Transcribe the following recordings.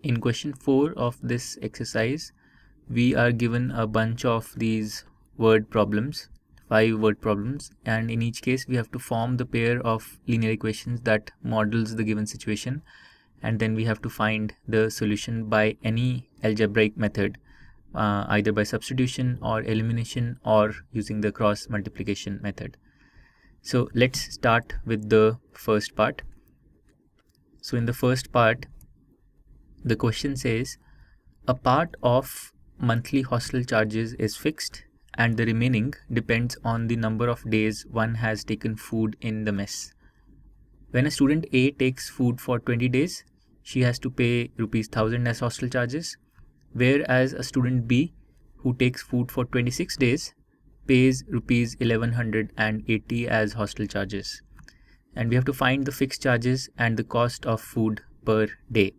In question 4 of this exercise, we are given a bunch of these word problems, 5 word problems, and in each case we have to form the pair of linear equations that models the given situation, and then we have to find the solution by any algebraic method, either by substitution or elimination or using the cross multiplication method. So let's start with the first part. So in the first part, the question says a part of monthly hostel charges is fixed and the remaining depends on the number of days one has taken food in the mess. When a student A takes food for 20 days, she has to pay rupees 1000 as hostel charges, whereas a student B who takes food for 26 days pays rupees 1180 as hostel charges. And we have to find the fixed charges and the cost of food per day.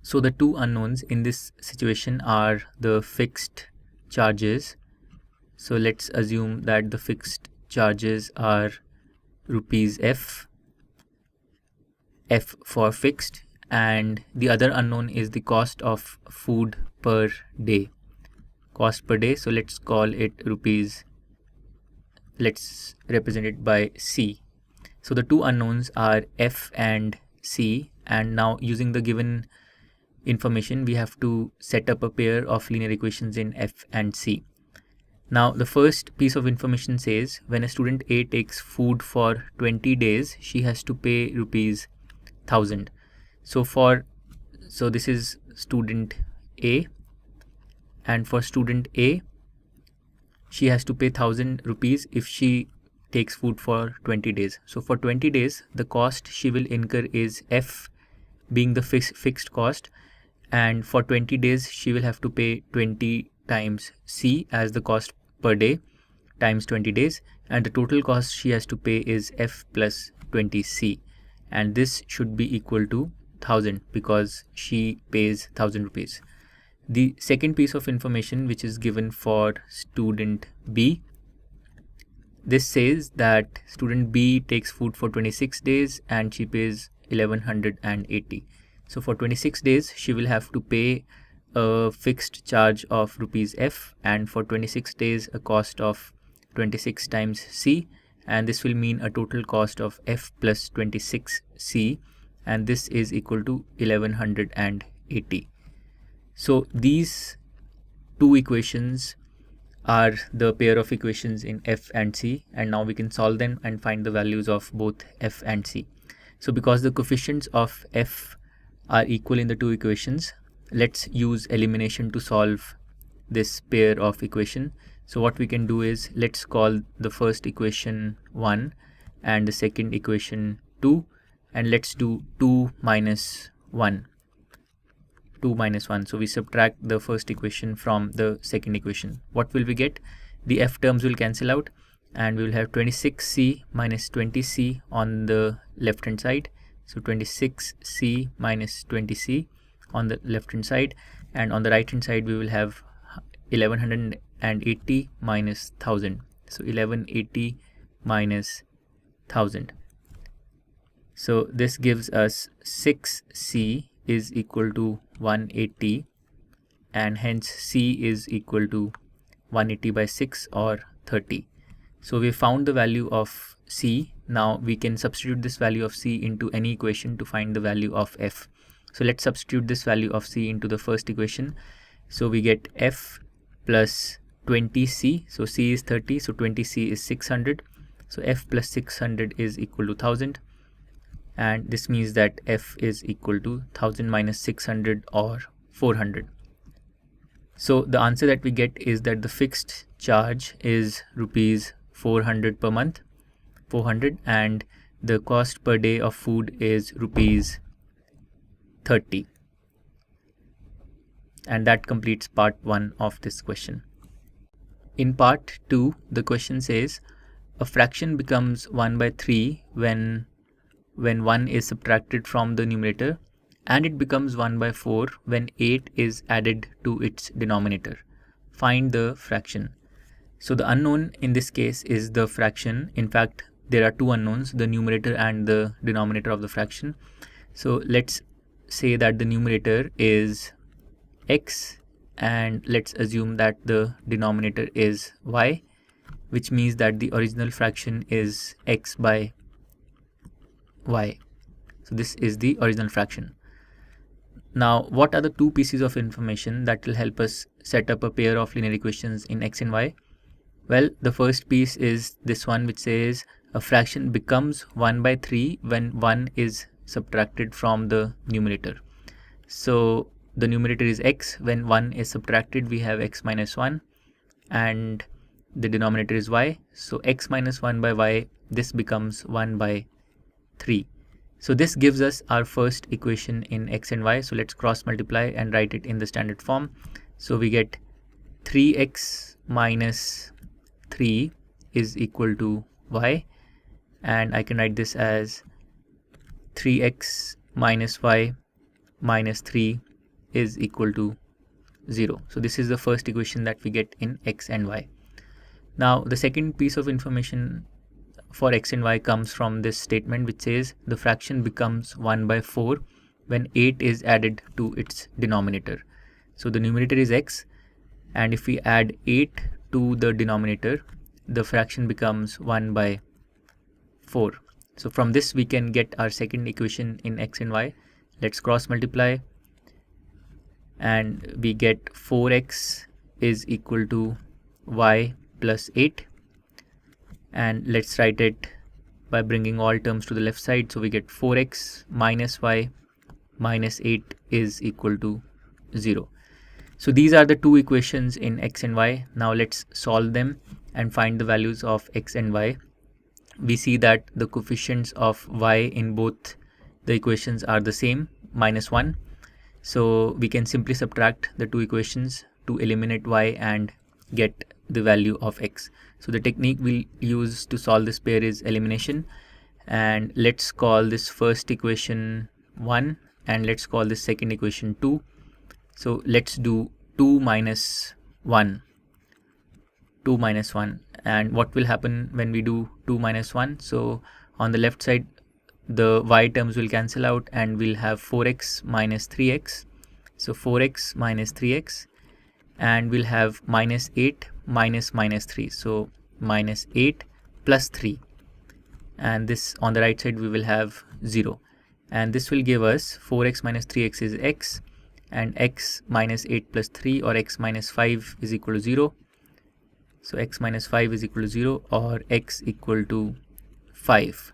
So the two unknowns in this situation are the fixed charges. So let's assume that the fixed charges are rupees F for fixed, and the other unknown is the cost of food per day. Cost per day, so let's call it rupees, let's represent it by C. So the two unknowns are F and C, and now using the given information we have to set up a pair of linear equations in F and C. Now the first piece of information says when a student A takes food for 20 days, she has to pay rupees 1000. So this is student A, and for student A she has to pay 1000 rupees if she takes food for 20 days. So for 20 days the cost she will incur is F being the fixed cost, and for 20 days she will have to pay 20 times C as the cost per day times 20 days, and the total cost she has to pay is F plus 20C, and this should be equal to 1000 because she pays 1000 rupees. The second piece of information which is given for student B, this says that student B takes food for 26 days and she pays 1180. So for 26 days she will have to pay a fixed charge of rupees F, and for 26 days a cost of 26 times C, and this will mean a total cost of F plus 26C, and this is equal to 1180. So these two equations are the pair of equations in F and C, and now we can solve them and find the values of both F and C. So because the coefficients of F are equal in the two equations, let's use elimination to solve this pair of equation. So what we can do is let's call the first equation 1 and the second equation 2, and let's do 2 minus 1. So we subtract the first equation from the second equation. What will we get? The F terms will cancel out and we will have 26C minus 20C on the left hand side. So 26C minus 20C on the left hand side, and on the right hand side we will have 1180 minus 1000. So 1180 minus 1000. So this gives us 6C is equal to 180, and hence C is equal to 180 by 6 or 30. So we found the value of C. Now we can substitute this value of C into any equation to find the value of F. So let's substitute this value of C into the first equation. So we get F plus 20C. So C is 30, so 20C is 600. So F plus 600 is equal to 1000. And this means that F is equal to 1000 minus 600 or 400. So the answer that we get is that the fixed charge is rupees 400 per month, 400, and the cost per day of food is rupees 30. And that completes part 1 of this question. In part 2, the question says a fraction becomes 1 by 3 when 1 is subtracted from the numerator, and it becomes 1 by 4 when 8 is added to its denominator. Find the fraction. So the unknown in this case is the fraction. In fact, there are two unknowns, the numerator and the denominator of the fraction. So let's say that the numerator is x and let's assume that the denominator is y, which means that the original fraction is x by y. So this is the original fraction. Now, what are the two pieces of information that will help us set up a pair of linear equations in x and y? Well, the first piece is this one, which says a fraction becomes 1 by 3 when 1 is subtracted from the numerator. So the numerator is x. When 1 is subtracted, we have x minus 1 and the denominator is y. So x minus 1 by y, this becomes 1 by 3. So this gives us our first equation in x and y. So let's cross multiply and write it in the standard form. So we get 3x minus 3 is equal to y, and I can write this as 3x minus y minus 3 is equal to 0. So this is the first equation that we get in x and y. Now the second piece of information for x and y comes from this statement, which says the fraction becomes 1 by 4 when 8 is added to its denominator. So the numerator is x, and if we add 8 to the denominator, the fraction becomes 1 by 4. So from this we can get our second equation in x and y. Let's cross multiply and we get 4x is equal to y plus 8, and let's write it by bringing all terms to the left side. So we get 4x minus y minus 8 is equal to 0. So these are the two equations in x and y. Now let's solve them and find the values of x and y. We see that the coefficients of y in both the equations are the same, minus 1. So we can simply subtract the two equations to eliminate y and get the value of x. So the technique we'll use to solve this pair is elimination, and let's call this first equation 1 and let's call this second equation 2. So let's do 2 minus 1, and what will happen when we do 2 minus 1? So on the left side the y terms will cancel out and we'll have 4x minus 3x. So 4x minus 3x, and we'll have minus 8 minus minus 3. So minus 8 plus 3, and this on the right side we will have 0, and this will give us 4x minus 3x is x, and x minus 8 plus 3 or x minus 5 is equal to 0. So x minus 5 is equal to 0 or x equal to 5.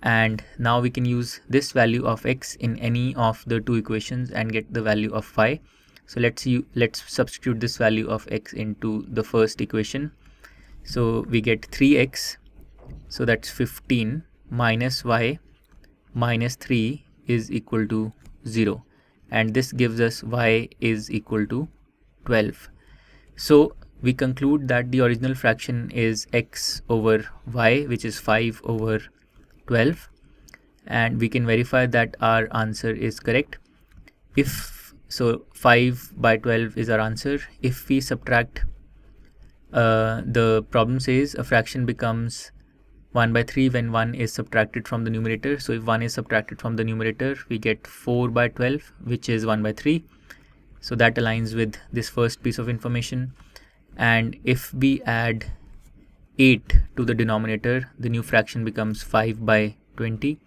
And now we can use this value of x in any of the two equations and get the value of y. So let's substitute this value of x into the first equation. So we get 3x, so that's 15 minus y minus 3 is equal to 0, and this gives us y is equal to 12. So we conclude that the original fraction is x over y, which is 5 over 12, and we can verify that our answer is correct. If so, 5 by 12 is our answer. If we subtract, the problem says a fraction becomes 1 by 3 when 1 is subtracted from the numerator. So if 1 is subtracted from the numerator, we get 4 by 12, which is 1 by 3. So that aligns with this first piece of information. And if we add 8 to the denominator, the new fraction becomes 5 by 20,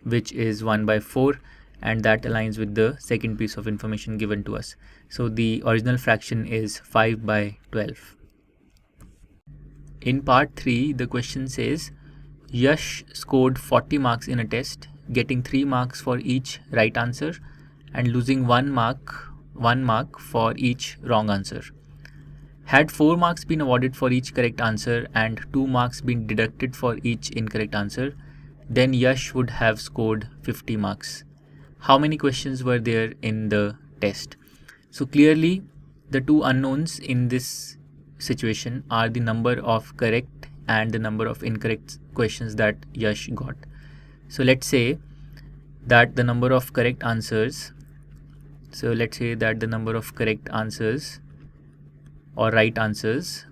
which is 1 by 4, and that aligns with the second piece of information given to us. So the original fraction is 5 by 12. In part 3, the question says Yash scored 40 marks in a test, getting 3 marks for each right answer and losing 1 mark for each wrong answer. Had 4 marks been awarded for each correct answer and 2 marks been deducted for each incorrect answer, then Yash would have scored 50 marks. How many questions were there in the test? So clearly the two unknowns in this situation are the number of correct and the number of incorrect questions that Yash got. So let's say that the number of correct answers, or right answers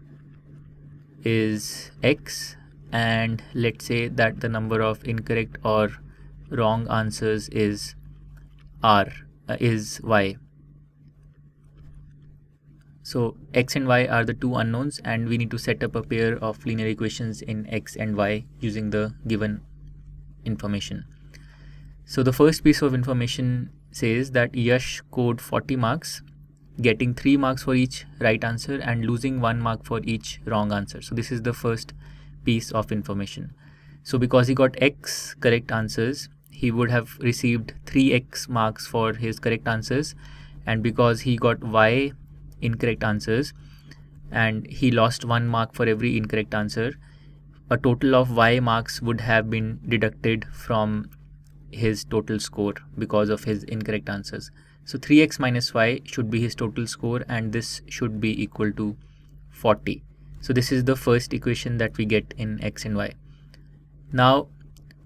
is x, and let's say that the number of incorrect or wrong answers is is y. So x and y are the two unknowns, and we need to set up a pair of linear equations in x and y using the given information. So the first piece of information says that Yash scored 40 marks, getting 3 marks for each right answer and losing 1 mark for each wrong answer. So this is the first piece of information. So because he got x correct answers, he would have received 3x marks for his correct answers, and because he got y incorrect answers and he lost 1 mark for every incorrect answer, a total of y marks would have been deducted from his total score because of his incorrect answers. So 3x minus y should be his total score, and this should be equal to 40. So this is the first equation that we get in x and y. Now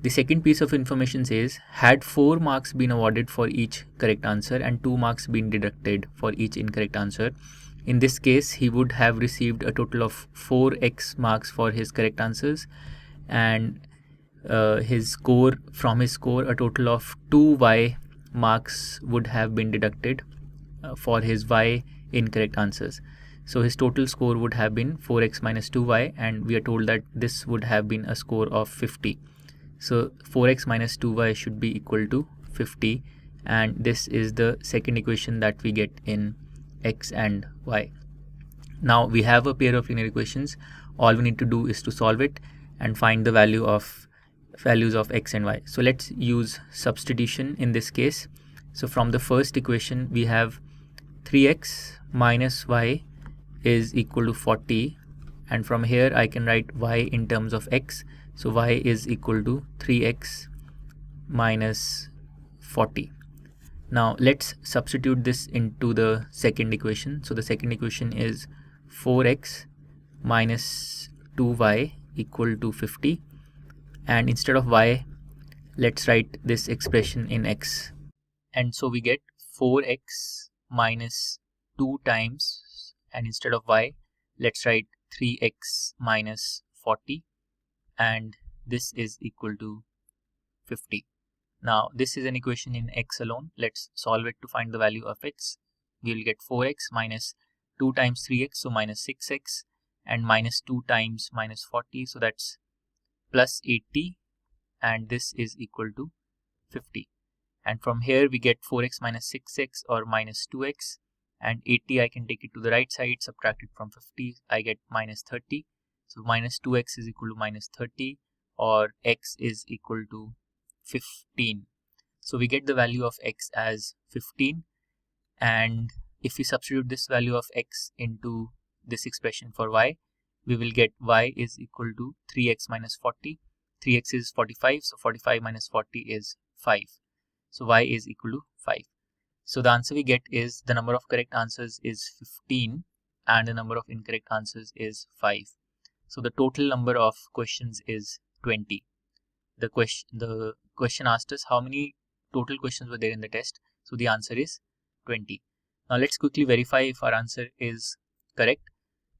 the second piece of information says, had 4 marks been awarded for each correct answer and 2 marks been deducted for each incorrect answer, in this case he would have received a total of 4x marks for his correct answers, and his score, from his score a total of 2y marks would have been deducted for his y incorrect answers. So his total score would have been 4x minus 2y, and we are told that this would have been a score of 50. So 4x minus 2y should be equal to 50, and this is the second equation that we get in x and y. Now we have a pair of linear equations. All we need to do is to solve it and find the values of x and y. So let's use substitution in this case. So from the first equation we have 3x minus y is equal to 40, and from here I can write y in terms of x. So y is equal to 3x minus 40. Now let's substitute this into the second equation. So the second equation is 4x minus 2y equal to 50, and instead of y let's write this expression in x, and so we get 4x minus 2 times, and instead of y let's write 3x minus 40, and this is equal to 50. Now this is an equation in x alone. Let's solve it to find the value of x. We will get 4x minus 2 times 3x, so minus 6x, and minus 2 times minus 40, so that's plus 80, and this is equal to 50. And from here we get 4x minus 6x or minus 2x, and 80 I can take it to the right side, subtract it from 50, I get minus 30. So minus 2x is equal to minus 30, or x is equal to 15. So we get the value of x as 15, and if we substitute this value of x into this expression for y, we will get y is equal to 3x minus 40. 3x is 45, so 45 minus 40 is 5. So y is equal to 5. So the answer we get is the number of correct answers is 15 and the number of incorrect answers is 5. So the total number of questions is 20. The question asked us how many total questions were there in the test. So the answer is 20. Now let's quickly verify if our answer is correct.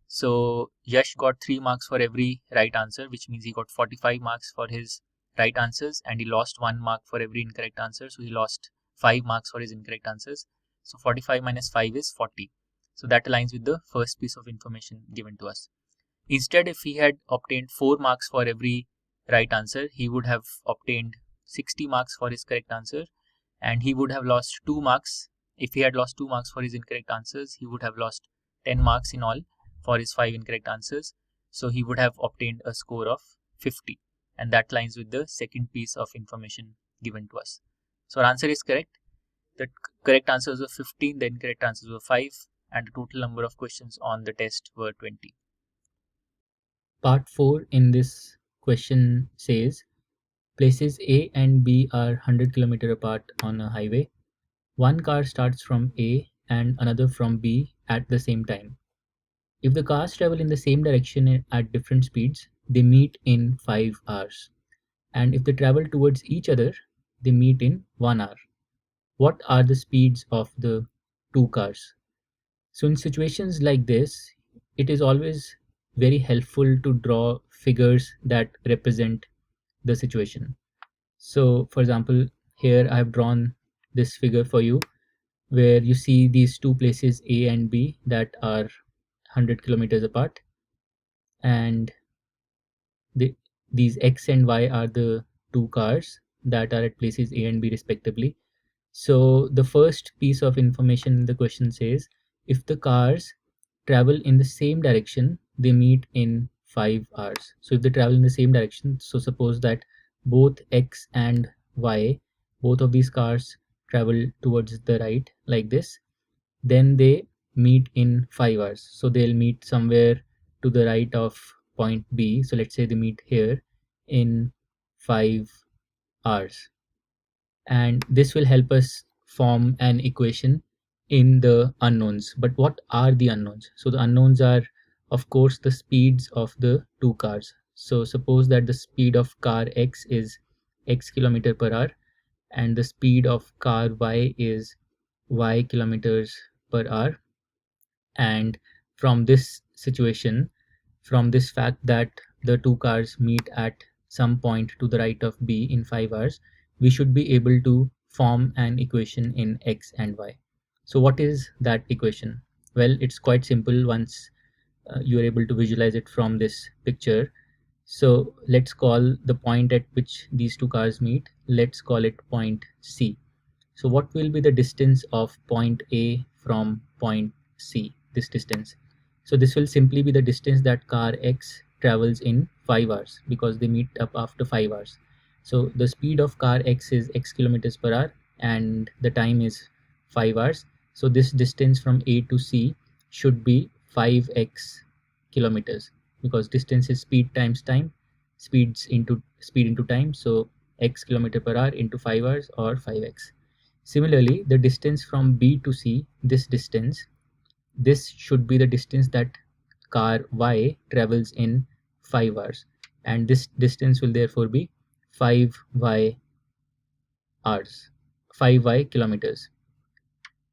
So Yash got 3 marks for every right answer, which means he got 45 marks for his right answers, and he lost 1 mark for every incorrect answer. So he lost 5 marks for his incorrect answers. So 45 minus 5 is 40. So that aligns with the first piece of information given to us. Instead, if he had obtained 4 marks for every right answer, he would have obtained 60 marks for his correct answer, and he would have lost 2 marks. If he had lost 2 marks for his incorrect answers, he would have lost 10 marks in all for his 5 incorrect answers. So he would have obtained a score of 50, and that aligns with the second piece of information given to us. So our answer is correct. The correct answers were 15, the incorrect answers were 5, and the total number of questions on the test were 20. Part 4 in this question says, places A and B are 100 km apart on a highway. One car starts from A and another from B at the same time. If the cars travel in the same direction at different speeds, they meet in 5 hours. And if they travel towards each other, they meet in 1 hour. What are the speeds of the 2 cars? So in situations like this, it is always very helpful to draw figures that represent the situation. So for example, here I have drawn this figure for you, where you see these two places A and B that are 100 kilometers apart, and these X and Y are the two cars that are at places A and B respectively. So the first piece of information in the question says, if the cars travel in the same direction, they meet in 5 hours. So if they travel in the same direction, so suppose that both X and Y, both of these cars travel towards the right like this, then they meet in 5 hours. So they'll meet somewhere to the right of point B. So let's say they meet here in 5 hours. And this will help us form an equation in the unknowns. But what are the unknowns? So the unknowns are, of course, the speeds of the two cars. So suppose that the speed of car X is X kilometer per hour and the speed of car Y is Y kilometers per hour. And from this situation, from this fact that the two cars meet at some point to the right of B in 5 hours, we should be able to form an equation in X and Y. So what is that equation? Well, it's quite simple once you are able to visualize it from this picture. So let's call the point at which these two cars meet, let's call it point C. So what will be the distance of point A from point C, this distance? So this will simply be the distance that car X travels in 5 hours, because they meet up after 5 hours. So the speed of car X is X kilometers per hour and the time is 5 hours. So this distance from A to C should be 5x kilometers, because distance is speed times time, speed into time. So x kilometer per hour into 5 hours, or 5x. Similarly, the distance from B to C, this distance, this should be the distance that car Y travels in 5 hours, and this distance will therefore be 5y hours, 5y kilometers.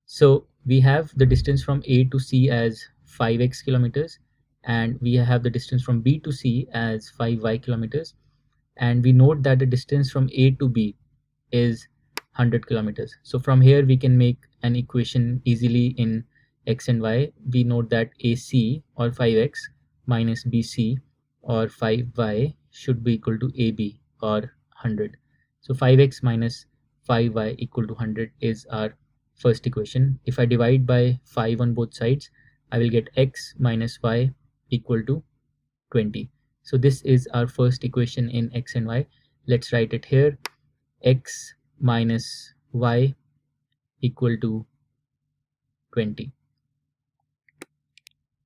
So we have the distance from A to C as 5x kilometers, and we have the distance from B to C as 5y kilometers, and we note that the distance from A to B is 100 kilometers. So from here we can make an equation easily in X and Y. We note that AC, or 5x, minus BC, or 5y, should be equal to AB, or 100. So 5x minus 5y equal to 100 is our first equation. If I divide by 5 on both sides, I will get x minus y equal to 20. So this is our first equation in X and Y. Let's write it here. X minus y equal to 20.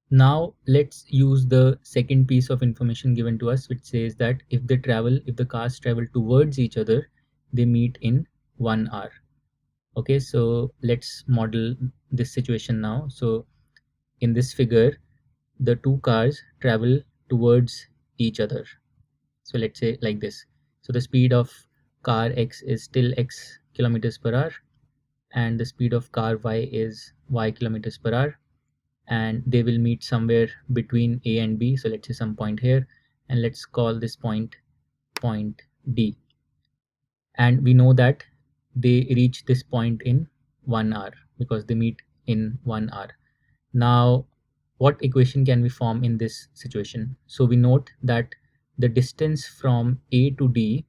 Now let's use the second piece of information given to us, which says that if the cars travel towards each other, they meet in 1 hour. Okay, so let's model this situation now. So in this figure, the two cars travel towards each other. So let's say like this. So the speed of car X is still X kilometers per hour, and the speed of car Y is Y kilometers per hour, and they will meet somewhere between A and B. So let's say some point here, and let's call this point D. And we know that they reach this point in 1 hour, because they meet in 1 hour. Now what equation can we form in this situation? So we note that the distance from A to D,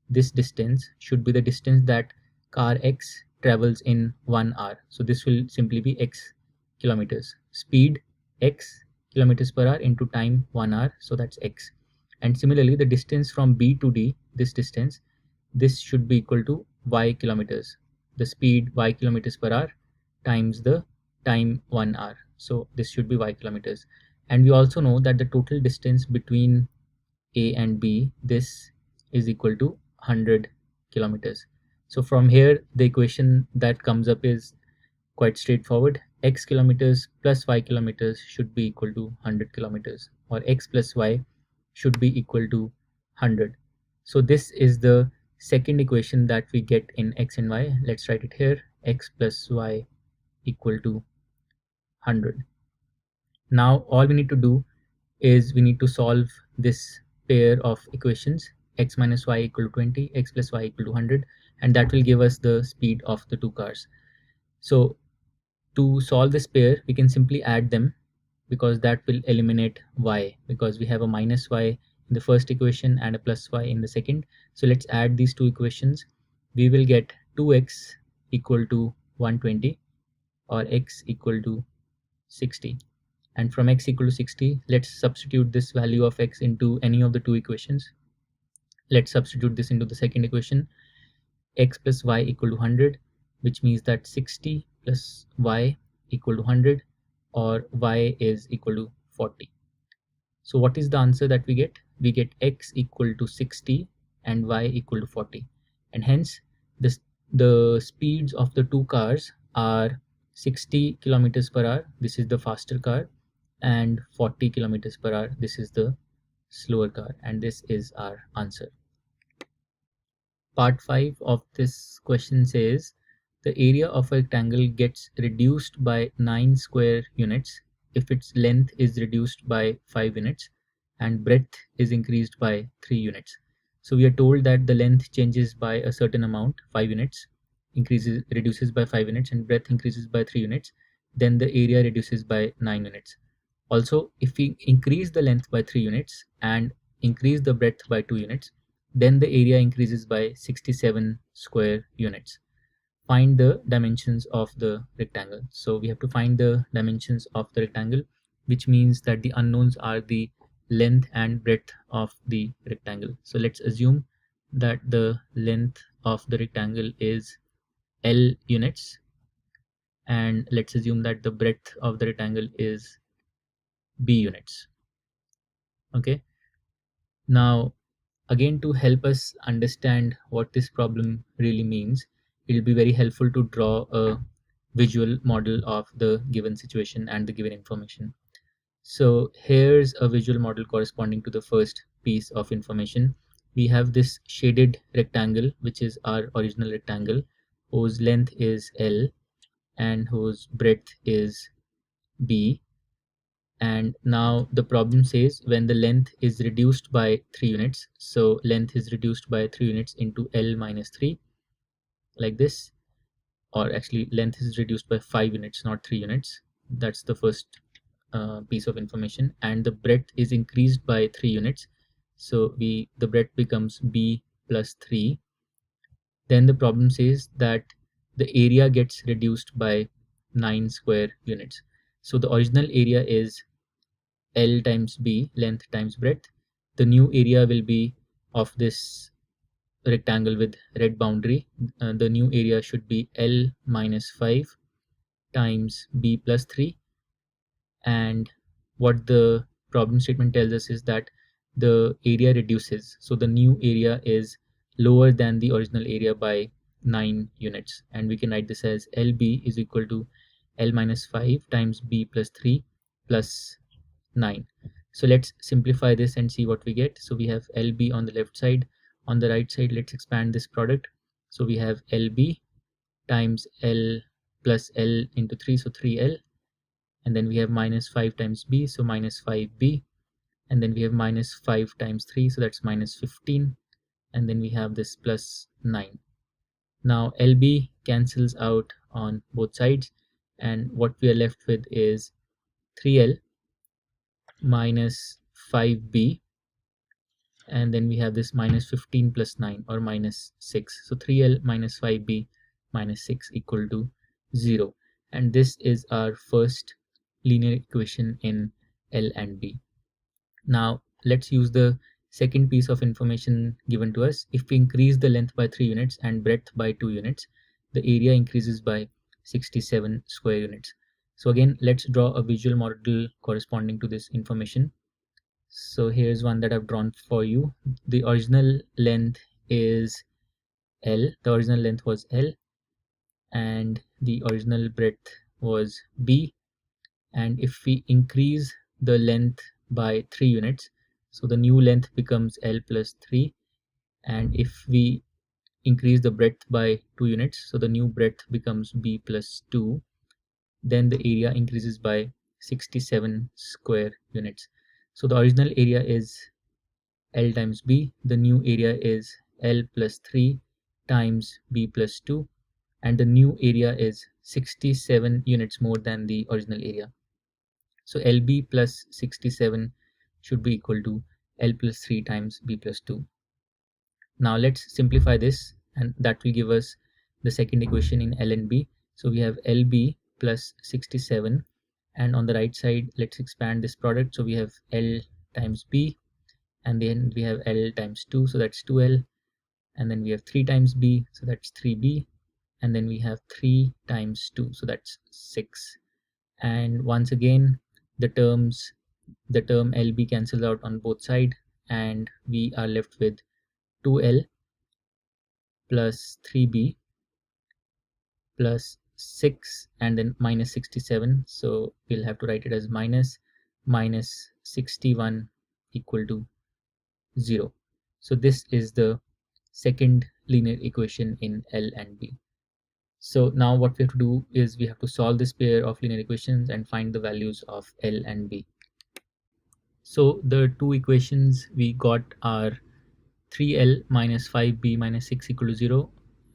this distance should be the distance that car X travels in 1 hour. So this will simply be X kilometers. Speed X kilometers per hour into time 1 hour, so that's X. And similarly, the distance from B to D, this distance, this should be equal to Y kilometers. The speed Y kilometers per hour times the time 1 hour. So this should be Y kilometers. And we also know that the total distance between A and B, this is equal to 100 kilometers. So from here, the equation that comes up is quite straightforward. X kilometers plus Y kilometers should be equal to 100 kilometers, or X plus Y should be equal to 100. So this is the second equation that we get in X and Y. Let's write it here. X plus Y equal to 100. Now all we need to do is we need to solve this pair of equations, x minus y equal to 20, x plus y equal to 100. and that will give us the speed of the two cars. So to solve this pair, we can simply add them, because that will eliminate y, because we have a minus y in the first equation and a plus y in the second. So let's add these two equations. We will get 2x equal to 120, or x equal to 60. And from x equal to 60, let's substitute this value of x into any of the two equations. Let's substitute this into the second equation. X plus y equal to 100, which means that 60 plus y equal to 100, or y is equal to 40. So what is the answer that we get? We get x equal to 60 and y equal to 40. And hence the speeds of the two cars are 60 kilometers per hour, this is the faster car, and 40 kilometers per hour, this is the slower car, and this is our answer. Part 5 of this question says the area of a rectangle gets reduced by 9 square units if its length is reduced by 5 units and breadth is increased by 3 units. So we are told that the length changes by a certain amount, 5 units, reduces by 5 units, and breadth increases by 3 units, then the area reduces by 9 units. Also, if we increase the length by 3 units and increase the breadth by 2 units, then the area increases by 67 square units. Find the dimensions of the rectangle. So we have to find the dimensions of the rectangle, which means that the unknowns are the length and breadth of the rectangle. So let's assume that the length of the rectangle is L units, and let's assume that the breadth of the rectangle is B units. Okay, now again, to help us understand what this problem really means, it will be very helpful to draw a visual model of the given situation and the given information. So here's a visual model corresponding to the first piece of information. We have this shaded rectangle, which is our original rectangle, whose length is L and whose breadth is B. And now the problem says when the length is reduced by 3 units, so length is reduced by 3 units into L minus 3, like this, or actually length is reduced by 5 units, not 3 units. That's the first piece of information. And the breadth is increased by 3 units, so the breadth becomes B plus 3. Then the problem says that the area gets reduced by 9 square units. So the original area is L times B, length times breadth. The new area will be of this rectangle with red boundary. The new area should be L minus 5 times B plus 3. And what the problem statement tells us is that the area reduces. So the new area is lower than the original area by 9 units. And we can write this as LB is equal to L minus 5 times B plus 3 plus 9. So let's simplify this and see what we get. So we have LB on the left side. On the right side, let's expand this product. So we have LB times L plus L into 3, so 3L. And then we have minus 5 times B, so minus 5B. And then we have minus 5 times 3, so that's minus 15. And then we have this plus 9. Now LB cancels out on both sides, and what we are left with is 3L minus 5B, and then we have this minus 15 plus 9, or minus 6. So 3L minus 5B minus 6 equal to 0. And this is our first linear equation in L and B. Now let's use the second piece of information given to us. If we increase the length by 3 units and breadth by 2 units, the area increases by 67 square units. So again, let's draw a visual model corresponding to this information. So here's one that I've drawn for you. The original length is L. The original length was L, and the original breadth was B. And if we increase the length by 3 units, so the new length becomes L plus 3. And if we increase the breadth by 2 units, so the new breadth becomes B plus 2, then the area increases by 67 square units. So the original area is L times B, the new area is L plus 3 times b plus 2, and the new area is 67 units more than the original area. So LB plus 67 should be equal to L plus 3 times B plus 2. Now let's simplify this, and that will give us the second equation in L and B. So we have LB plus 67, and on the right side let's expand this product. So we have L times B, and then we have L times 2, so that's 2L, and then we have 3 times B, so that's 3B, and then we have 3 times 2, so that's 6. And once again the term LB cancels out on both sides, and we are left with 2L plus 3B plus 6 and then minus 67. So we'll have to write it as minus 61 equal to 0. So this is the second linear equation in L and B. So now what we have to do is we have to solve this pair of linear equations and find the values of L and B. So the two equations we got are 3L minus 5B minus 6 equal to 0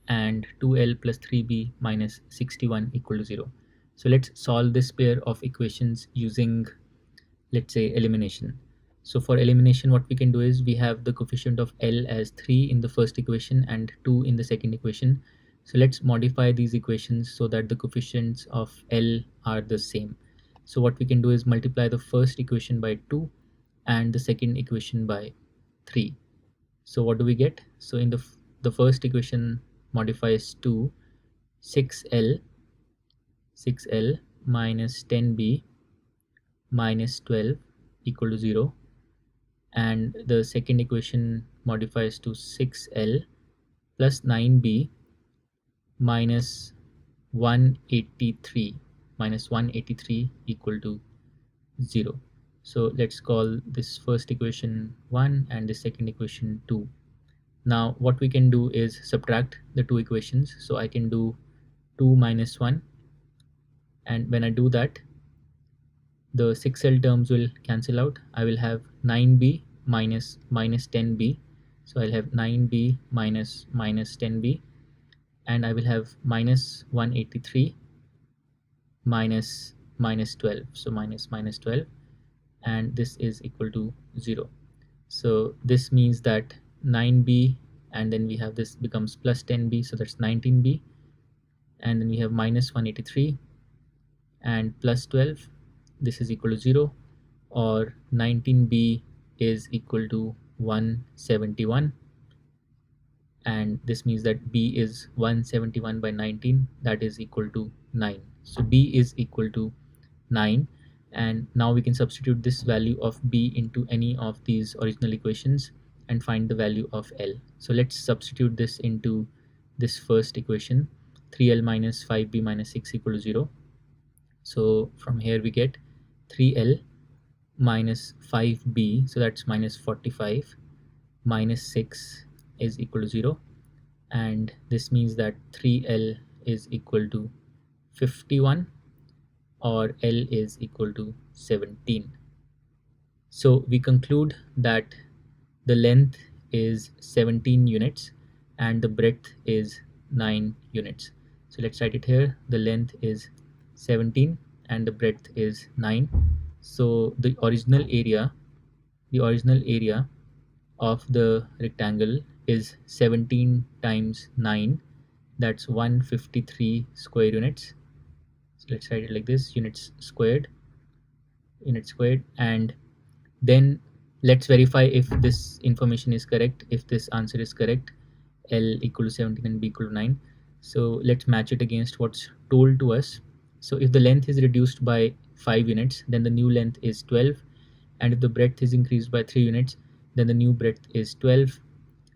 and 2L plus 3B minus 61 equal to 0. So let's solve this pair of equations using, let's say, elimination. So for elimination, what we can do is we have the coefficient of L as 3 in the first equation and 2 in the second equation. So let's modify these equations so that the coefficients of L are the same. So what we can do is multiply the first equation by 2 and the second equation by 3. So what do we get? So in the first equation modifies to 6L minus 10B minus 12 equal to 0, and the second equation modifies to 6L plus 9B minus 183 equal to 0. So let's call this first equation 1 and the second equation 2. Now what we can do is subtract the two equations. So I can do 2 minus 1, and when I do that, the 6L terms will cancel out. I will have 9B minus 10B. So I'll have 9B minus 10B, and I will have minus 183 minus 12. So minus 12, and this is equal to 0. So this means that 9B, and then we have this becomes plus 10B, so that's 19B, and then we have minus 183 and plus 12, this is equal to 0, or 19B is equal to 171, and this means that B is 171 by 19, that is equal to 9. So B is equal to 9, and now we can substitute this value of B into any of these original equations and find the value of L. So let's substitute this into this first equation, 3L minus 5B minus 6 equal to 0. So from here we get 3L minus 5B, so that's minus 45, minus 6 is equal to 0, and this means that 3L is equal to 51, or L is equal to 17. So we conclude that the length is 17 units and the breadth is 9 units. So let's write it here. The length is 17 and the breadth is 9. So the original area of the rectangle is 17 times 9, that's 153 square units. So let's write it like this, units squared, and then let's verify if this information is correct, if this answer is correct, L equal to 17 and B equal to 9. So let's match it against what's told to us. So if the length is reduced by 5 units, then the new length is 12, and if the breadth is increased by 3 units, then the new breadth is 12,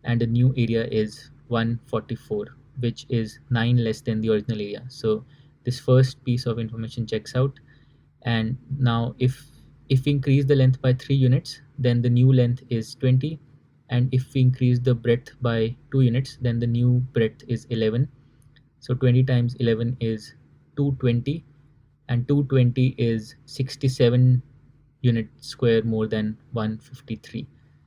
and the new area is 144, which is 9 less than the original area. So this first piece of information checks out. And now if we increase the length by 3 units, then the new length is 20, and if we increase the breadth by 2 units, then the new breadth is 11. So 20 times 11 is 220, and 220 is 67 unit square more than 153.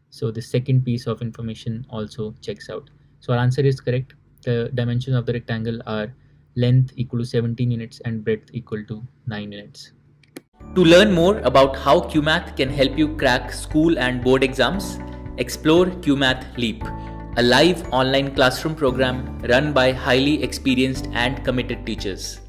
So the second piece of information also checks out. So our answer is correct. The dimensions of the rectangle are length equal to 17 units and breadth equal to 9 units. To learn more about how QMath can help you crack school and board exams, explore QMath Leap, a live online classroom program run by highly experienced and committed teachers.